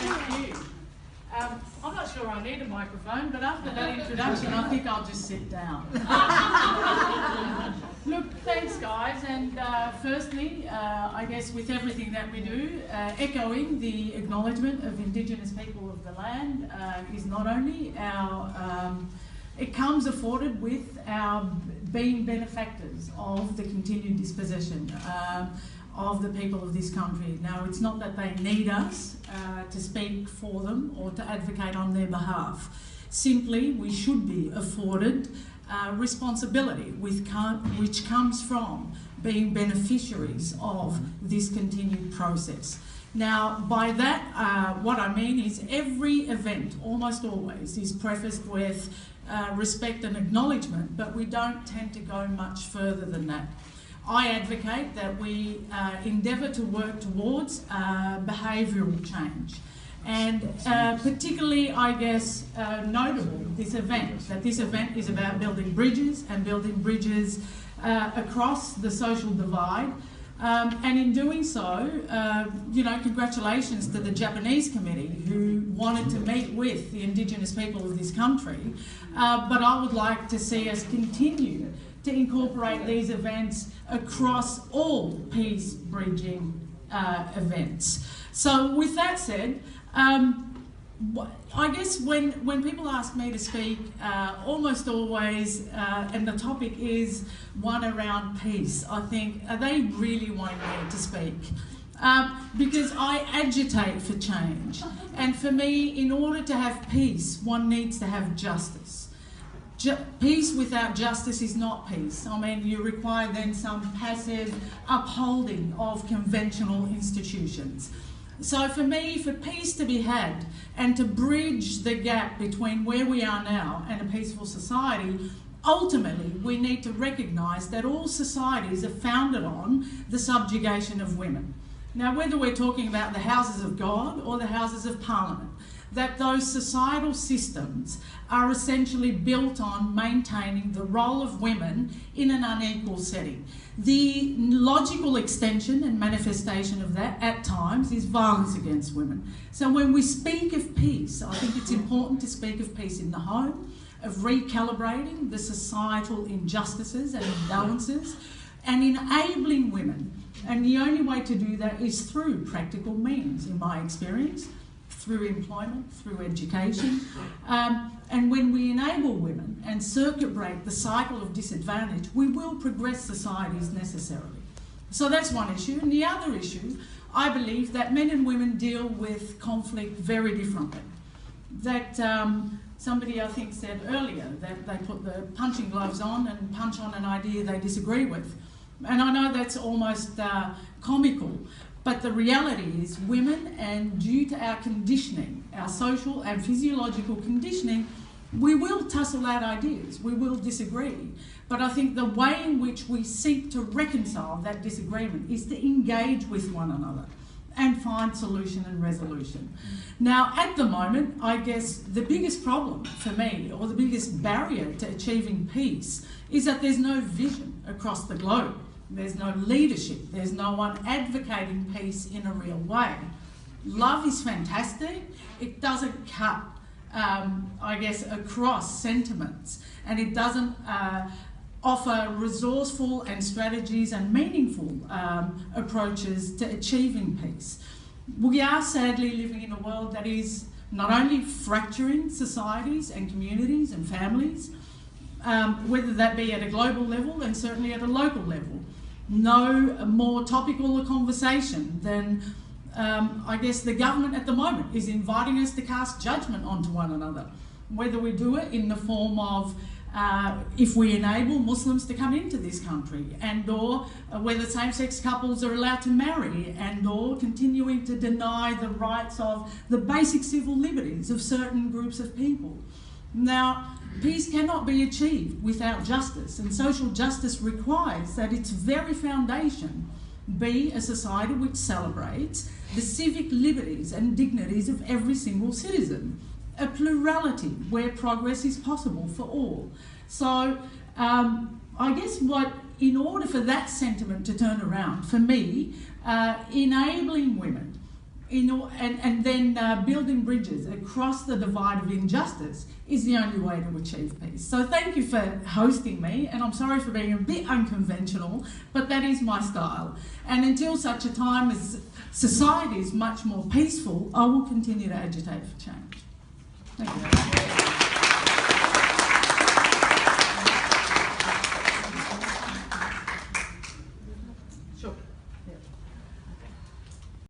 Thank you. I'm not sure I need a microphone, but after that introduction, I think I'll just sit down. Look, thanks guys, and firstly, I guess with everything that we do, echoing the acknowledgement of Indigenous people of the land is not only our, it comes afforded with our being benefactors of the continued dispossession of the people of this country. Now, it's not that they need us to speak for them or to advocate on their behalf. Simply, we should be afforded responsibility which comes from being beneficiaries of this continued process. Now, by that, what I mean is every event, almost always, is prefaced with respect and acknowledgement, but we don't tend to go much further than that. I advocate that we endeavour to work towards behavioural change. And particularly, I guess, notable, this event is about building bridges and building bridges across the social divide. And in doing so, you know, congratulations to the Japanese committee who wanted to meet with the Indigenous people of this country. But I would like to see us continue to incorporate these events across all peace bridging events. So with that said, I guess when people ask me to speak, almost always, and the topic is one around peace, I think, are they really wanting me to speak? Because I agitate for change. And for me, in order to have peace, one needs to have justice. Peace without justice is not peace. I mean, you require then some passive upholding of conventional institutions. So for me, for peace to be had and to bridge the gap between where we are now and a peaceful society, ultimately we need to recognise that all societies are founded on the subjugation of women. Now, whether we're talking about the Houses of God or the Houses of Parliament, that those societal systems are essentially built on maintaining the role of women in an unequal setting. The logical extension and manifestation of that at times is violence against women. So when we speak of peace, I think it's important to speak of peace in the home, of recalibrating the societal injustices and imbalances, and enabling women. And the only way to do that is through practical means, in my experience, through employment, through education. And when we enable women and circuit break the cycle of disadvantage, we will progress societies necessarily. So that's one issue. And the other issue, I believe that men and women deal with conflict very differently. That somebody, I think, said earlier that they put the punching gloves on and punch on an idea they disagree with. And I know that's almost comical, but the reality is women, and due to our conditioning, our social and physiological conditioning, we will tussle out ideas, we will disagree. But I think the way in which we seek to reconcile that disagreement is to engage with one another and find solution and resolution. Now, at the moment, I guess the biggest problem for me, or the biggest barrier to achieving peace, is that there's no vision across the globe. There's no leadership. There's no one advocating peace in a real way. Love is fantastic. It doesn't cut, I guess, across sentiments, and it doesn't offer resourceful and strategies and meaningful approaches to achieving peace. We are sadly living in a world that is not only fracturing societies and communities and families, whether that be at a global level and certainly at a local level. No more topical a conversation than, I guess, the government at the moment is inviting us to cast judgment onto one another. Whether we do it in the form of if we enable Muslims to come into this country, and or whether same-sex couples are allowed to marry, and or continuing to deny the rights of the basic civil liberties of certain groups of people. Now, peace cannot be achieved without justice, and social justice requires that its very foundation be a society which celebrates the civic liberties and dignities of every single citizen, a plurality where progress is possible for all. So I guess in order for that sentiment to turn around, for me, enabling women and then building bridges across the divide of injustice is the only way to achieve peace. So thank you for hosting me, and I'm sorry for being a bit unconventional, but that is my style. And until such a time as society is much more peaceful, I will continue to agitate for change. Thank you.